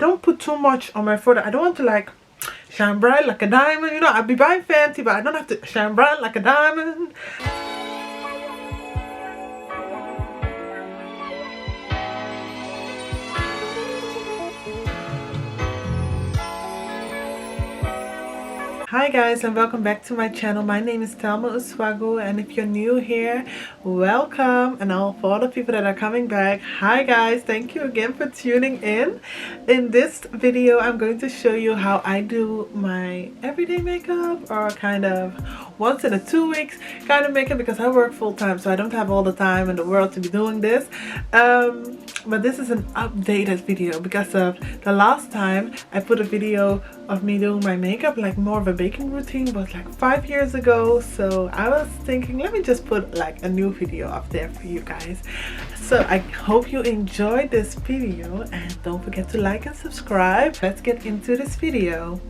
Don't put too much on my forehead. I don't want to like shine bright like a diamond. You know, I'd be buying Fenty, but I don't have to shine bright like a diamond. Hi guys, and welcome back to my channel. My name is Thelma Osuagwu, and if you're new here, welcome. And all for the people that are coming back, hi guys, thank you again for tuning in. In this video I'm going to show you how I do my everyday makeup, or kind of once in a 2 weeks kind of makeup, because I work full-time, so I don't have all the time in the world to be doing this. But this is an updated video because of the last time I put a video of me doing my makeup, like more of a baking routine, was like 5 years ago. So I was thinking, let me just put like a new video up there for you guys. So I hope you enjoyed this video, and don't forget to like and subscribe. Let's get into this video.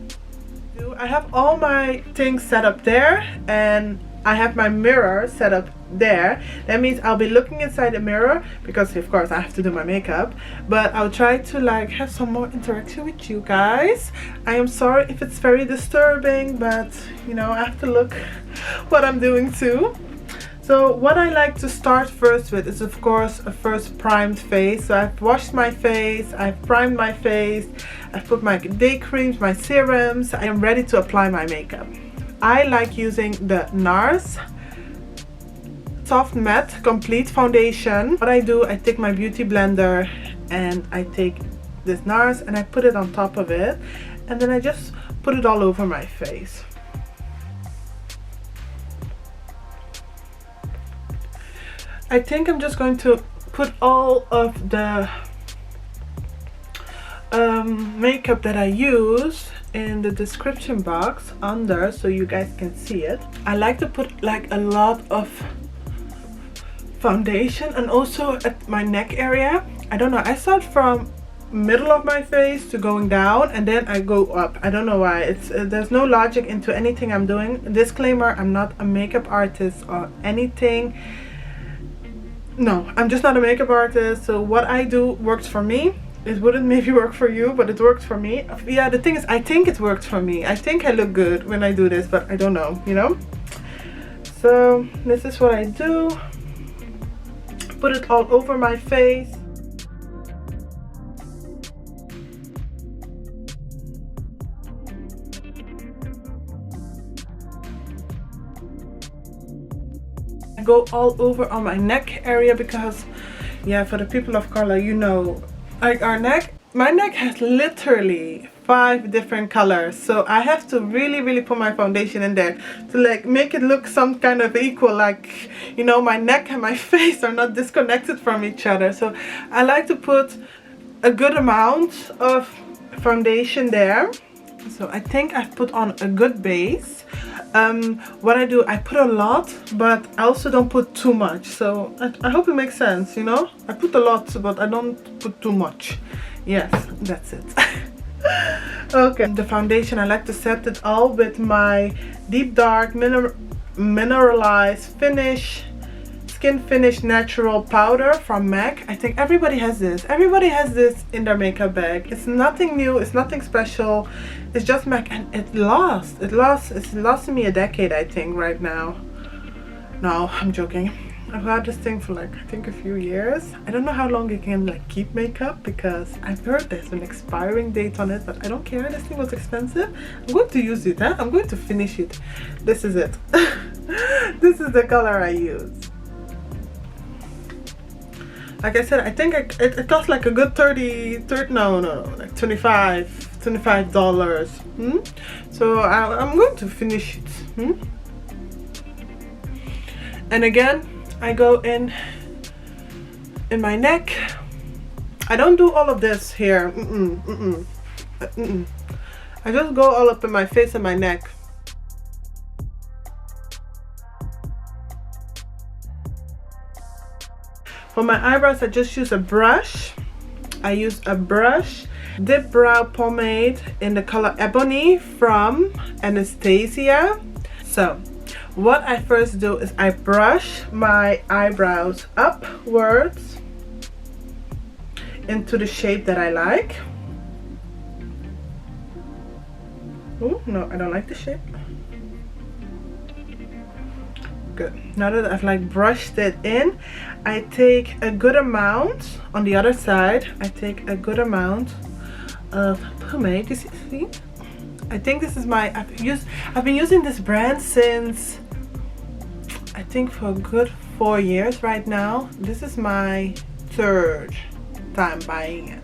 I have all my things set up there, and I have my mirror set up there. That means I'll be looking inside the mirror, because of course I have to do my makeup, but I'll try to like have some more interaction with you guys. I am sorry if it's very disturbing, but you know, I have to look what I'm doing too. So what I like to start first with is of course a first primed face. So I've washed my face, I've primed my face, I've put my day creams, my serums. I am ready to apply my makeup. I like using the NARS Soft Matte Complete Foundation. What I do, I take my beauty blender and I take this NARS and I put it on top of it, and then I just put it all over my face. I think I'm just going to put all of the makeup that I use in the description box under, so you guys can see it. I like to put like a lot of foundation, and also at my neck area. I don't know, I start from middle of my face to going down, and then I go up. I don't know why. It's there's no logic into anything I'm doing. Disclaimer, I'm not a makeup artist or anything. No, I'm just not a makeup artist. So what I do works for me. It wouldn't maybe work for you, but it works for me. Yeah, the thing is, I think it works for me. I think I look good when I do this, but I don't know, you know. So this is what I do. Put it all over my face. I go all over on my neck area, because yeah, for the people of color, you know, like our neck, my neck has literally 5 different colors, so I have to really put my foundation in there to like make it look some kind of equal, like, you know, my neck and my face are not disconnected from each other. So I like to put a good amount of foundation there. So I think I've put on a good base. What I do, I put a lot, but I also don't put too much. So I hope it makes sense, you know. I put a lot, but I don't put too much. Yes, that's it. Okay, the foundation, I like to set it all with my deep dark Mineralize finish Skinfinish natural powder from MAC. I think everybody has this. Everybody has this in their makeup bag. It's nothing new, it's nothing special. It's just MAC, and it lasts. It's lasting me a decade, I think, right now. No, I'm joking. I've had this thing for like, I think a few years. I don't know how long you can like keep makeup, because I've heard there's an expiring date on it, but I don't care. This thing was expensive. I'm going to use it, huh? I'm going to finish it. This is it. This is the color I use. Like I said, I think it costs like a good like $25. So I'm going to finish it. And again, I go in my neck. I don't do all of this here. I just go all up in my face and my neck. For my eyebrows, I just use a brush. I use a brush dip brow pomade in the color Ebony from Anastasia. So what I first do is I brush my eyebrows upwards into the shape that I like. Oh no, I don't like the shape. Good. Now that I've like brushed it in, I take a good amount on the other side. I take a good amount of pomade. You see? I think this is my, I've been using this brand since I think for a good 4 years right now. This is my 3rd time buying it.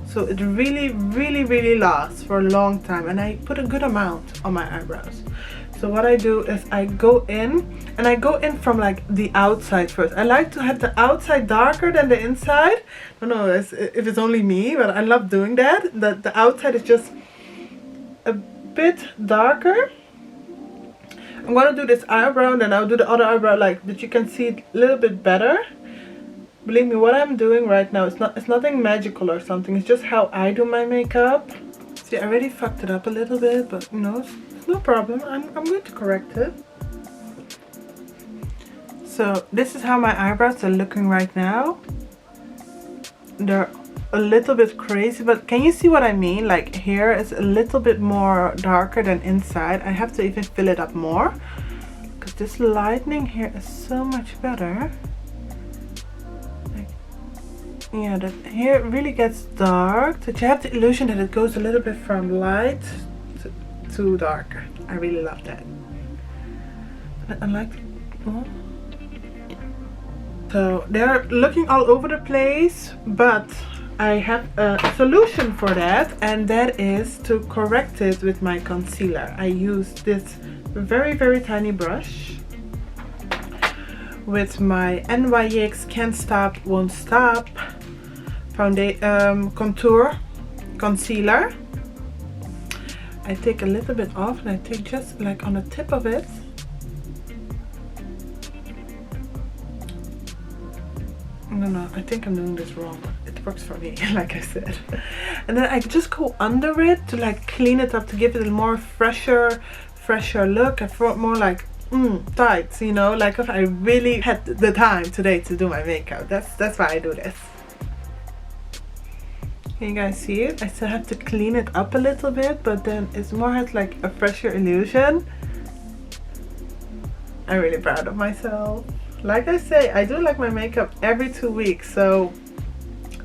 So it really lasts for a long time, and I put a good amount on my eyebrows. So what I do is I go in, and I go in from like the outside first. I like to have the outside darker than the inside. I don't know if it's only me, but I love doing that. The outside is just a bit darker. I'm gonna do this eyebrow, and then I'll do the other eyebrow like that you can see it a little bit better. Believe me, what I'm doing right now, it's nothing magical or something. It's just how I do my makeup. See, I already fucked it up a little bit, but you know, it's no problem. I'm going to correct it. So this is how my eyebrows are looking right now. They're a little bit crazy, but can you see what I mean? Like here is a little bit more darker than inside. I have to even fill it up more because this lightening here is so much better. Yeah, that here really gets dark, that you have the illusion that it goes a little bit from light to darker. I really love that. I like, oh. So they're looking all over the place, but I have a solution for that, and that is to correct it with my concealer. I use this very tiny brush with my NYX Can't Stop Won't Stop contour concealer. I take a little bit off, and I take just like on the tip of it. No, I think I'm doing this wrong. It works for me, like I said. And then I just go under it to like clean it up, to give it a more fresher look. I felt more like tight, you know, like if I really had the time today to do my makeup. That's why I do this. Can you guys see it? I still have to clean it up a little bit, but then it's more has like a fresher illusion. I'm really proud of myself. Like I say, I do like my makeup every 2 weeks, so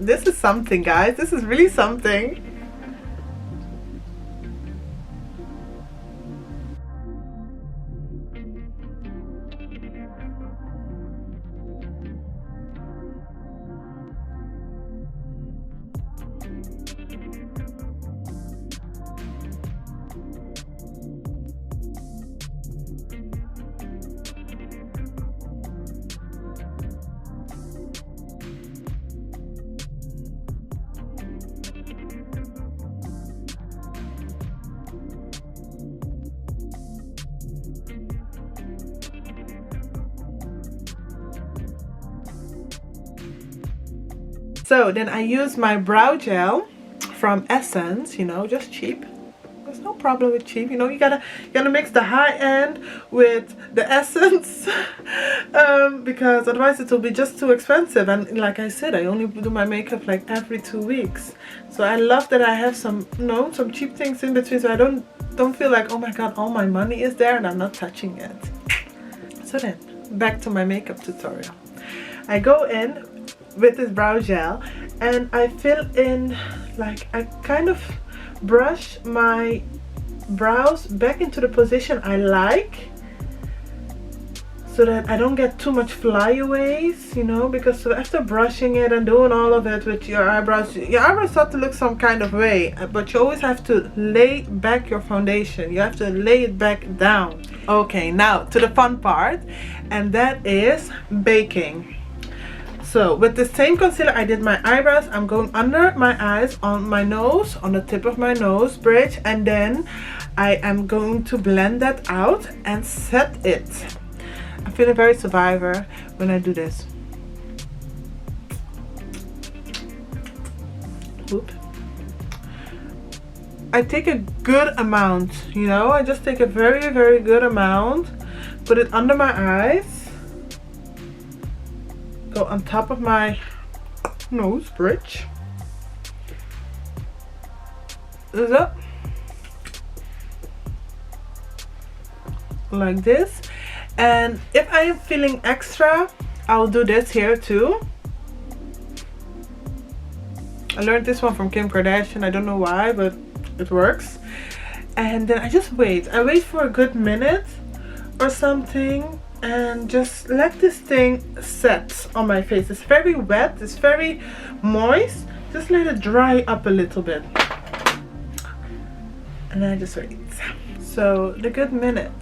this is something, guys. This is really something. So then I use my brow gel from Essence, you know, just cheap. There's no problem with cheap, you know. You gotta mix the high end with the Essence because otherwise it will be just too expensive. And like I said, I only do my makeup like every 2 weeks. So I love that I have some, you know, some cheap things in between, so I don't feel like, oh my god, all my money is there and I'm not touching it. So then back to my makeup tutorial. I go in with this brow gel, and I fill in, like, I kind of brush my brows back into the position I like, so that I don't get too much flyaways, you know, because after brushing it and doing all of it with your eyebrows start to look some kind of way, but you always have to lay back your foundation. You have to lay it back down. Okay, now to the fun part, and that is baking. So with the same concealer I did my eyebrows, I'm going under my eyes, on my nose, on the tip of my nose bridge, and then I am going to blend that out and set it. I'm feeling very Survivor when I do this. Oop. I take a good amount, you know, I just take a very good amount, put it under my eyes, go on top of my nose bridge. So like this. And if I am feeling extra, I'll do this here too. I learned this one from Kim Kardashian. I don't know why, but it works. And then I just wait. I wait for a good minute or something and just let this thing set on my face. It's very wet. It's very moist. Just let it dry up a little bit. And then I just wait. So the good minute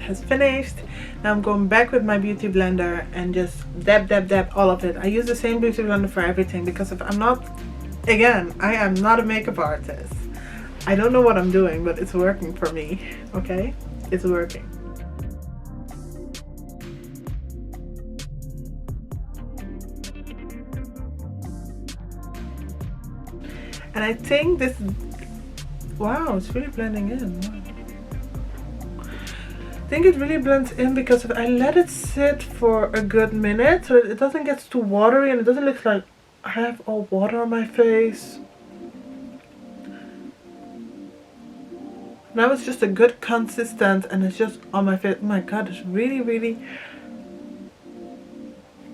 has finished. Now I'm going back with my beauty blender and just dab all of it. I use the same beauty blender for everything because if I'm not, again, I am not a makeup artist. I don't know what I'm doing, but it's working for me. Okay, it's working. And I think this, wow, it's really blending in. Wow. I think it really blends in because if I let it sit for a good minute so that it doesn't get too watery and it doesn't look like I have all water on my face. Now it's just a good consistent and it's just on my face. Oh my god, it's really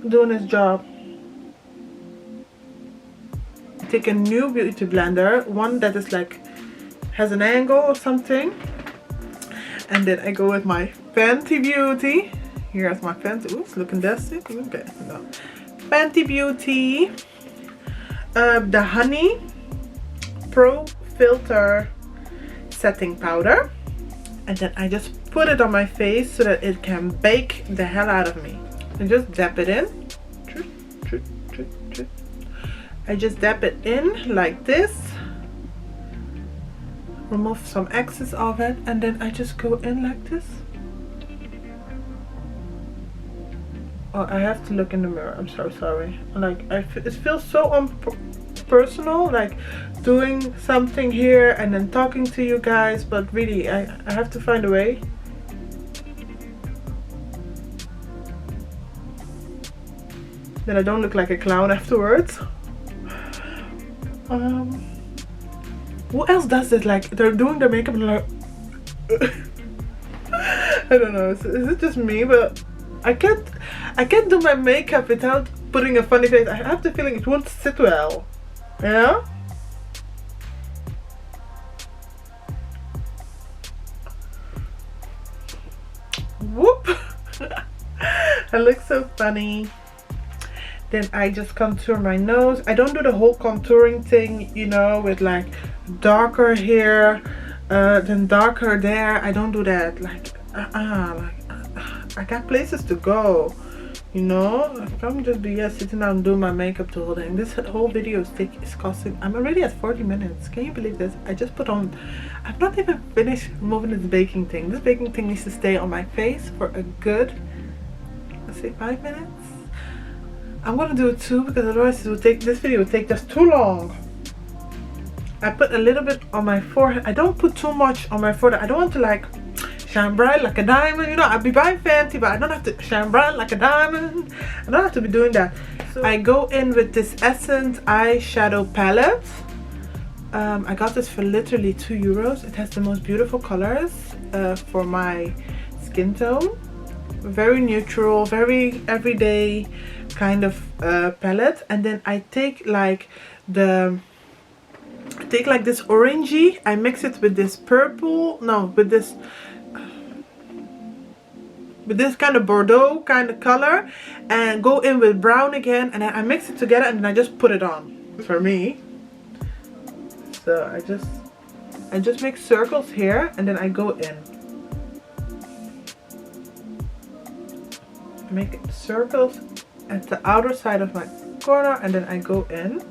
doing its job. Take a new beauty blender, one that is like has an angle or something, and then I go with my Fenty Beauty. Here's my Fenty. Oops, looking dusty. Okay, no. Fenty Beauty, the Honey Pro Filter setting powder, and then I just put it on my face so that it can bake the hell out of me. And just dab it in. I just dab it in like this, remove some excess of it, and then I just go in like this. Oh, I have to look in the mirror. I'm so sorry. Like it feels so personal, like doing something here and then talking to you guys, but really I have to find a way. Then I don't look like a clown afterwards. Who else does this? Like they're doing their makeup and like I don't know, is it just me? But I can't do my makeup without putting a funny face. I have the feeling it won't sit well. Yeah? Whoop! I look so funny. Then I just contour my nose. I don't do the whole contouring thing, you know, with like darker here, then darker there. I don't do that. Like, I got places to go, you know. I can't just be sitting down and doing my makeup the whole day. This whole video is costing. I'm already at 40 minutes. Can you believe this? I just put on. I've not even finished moving this baking thing. This baking thing needs to stay on my face for a good, let's say 5 minutes. I'm gonna do it too because otherwise this video would take just too long. I put a little bit on my forehead. I don't put too much on my forehead. I don't want to like shine bright like a diamond. You know, I'd be buying Fenty, but I don't have to shine bright like a diamond. I don't have to be doing that. So I go in with this Essence eyeshadow palette. I got this for literally €2. It has the most beautiful colors for my skin tone. Very neutral, very everyday kind of palette. And then I take like this orangey, I mix it with this purple, no, with this kind of Bordeaux kind of color, and go in with brown again, and then I mix it together and then I just put it on for me. So I just make circles here and then I go in. I make circles at the outer side of my corner and then I go in.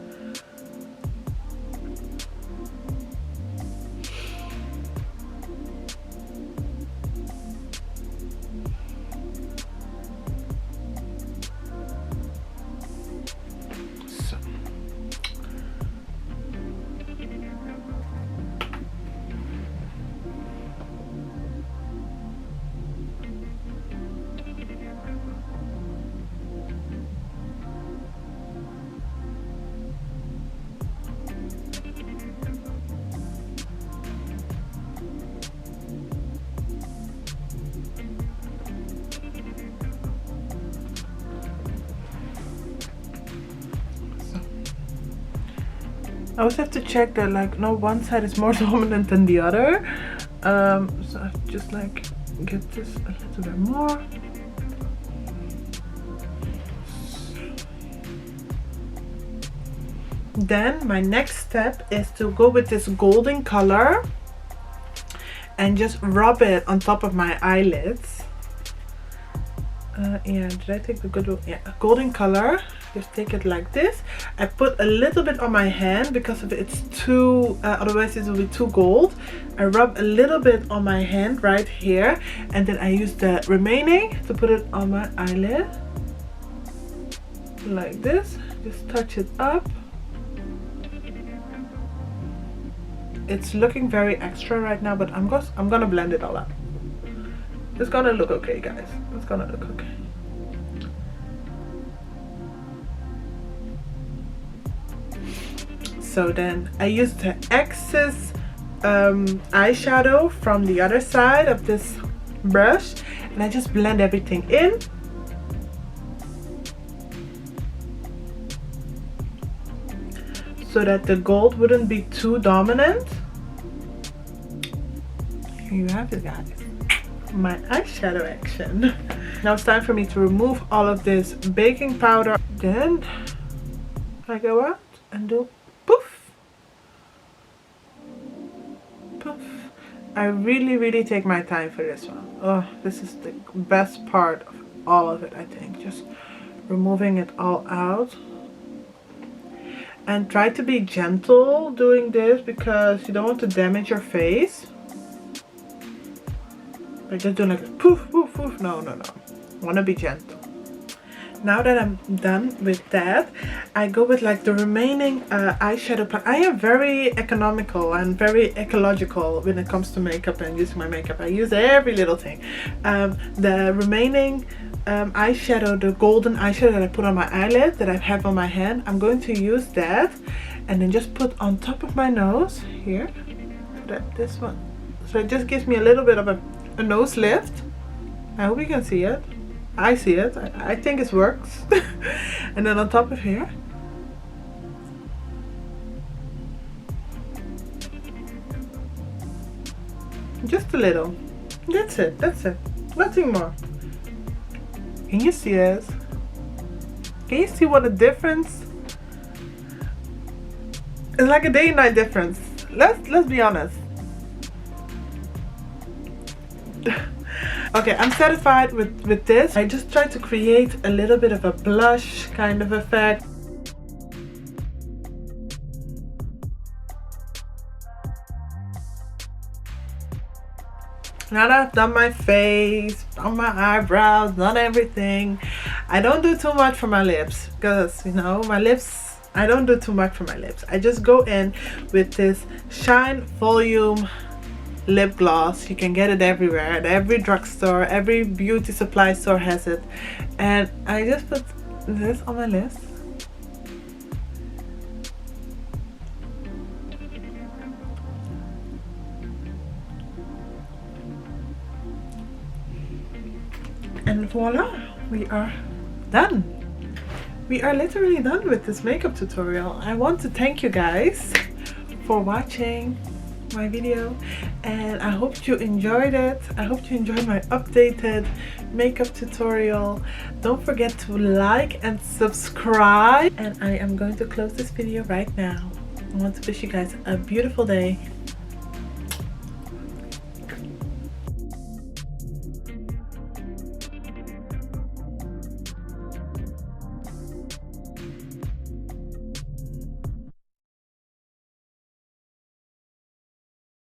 I always have to check that like no one side is more dominant than the other. So I just like get this a little bit more. Then my next step is to go with this golden color and just rub it on top of my eyelids. Yeah, did I take the good one? Yeah, golden color. Just take it like this. I put a little bit on my hand because if it's too otherwise it will be too gold. I rub a little bit on my hand right here, and then I use the remaining to put it on my eyelid like this. Just touch it up. It's looking very extra right now, but I'm gonna blend it all out. It's gonna look okay, guys. It's gonna look okay. So then I use the excess eyeshadow from the other side of this brush, and I just blend everything in. So that the gold wouldn't be too dominant. Here you have it, guys. My eyeshadow action. Now it's time for me to remove all of this baking powder. Then I go out and do poof, poof. I really take my time for this one. Oh, this is the best part of all of it, I think. Just removing it all out. And try to be gentle doing this because you don't want to damage your face. Like just doing like poof, poof, poof. No. I want to be gentle. Now that I'm done with that, I go with like the remaining eyeshadow palette. I am very economical and very ecological when it comes to makeup and using my makeup. I use every little thing. The remaining eyeshadow, the golden eyeshadow that I put on my eyelid that I have on my hand, I'm going to use that and then just put on top of my nose here. This one. So it just gives me a little bit of a nose lift. I hope you can see it. I see it. I think it works. And then on top of here. Just a little. That's it. Nothing more. Can you see it? Can you see what a difference? It's like a day and night difference. Let's be honest. Okay, I'm satisfied with this. I just tried to create a little bit of a blush kind of effect. Now that I've done my face, done my eyebrows, done everything, I don't do too much for my lips because, you know, my lips, I don't do too much for my lips. I just go in with this Shine Volume lip gloss. You can get it everywhere, at every drugstore, every beauty supply store has it. And I just put this on my lips. And voila, we are done. We are literally done with this makeup tutorial. I want to thank you guys for watching my video, and I hope you enjoyed it. I hope you enjoyed my updated makeup tutorial. Don't forget to like and subscribe, and I am going to close this video right now. I want to wish you guys a beautiful day.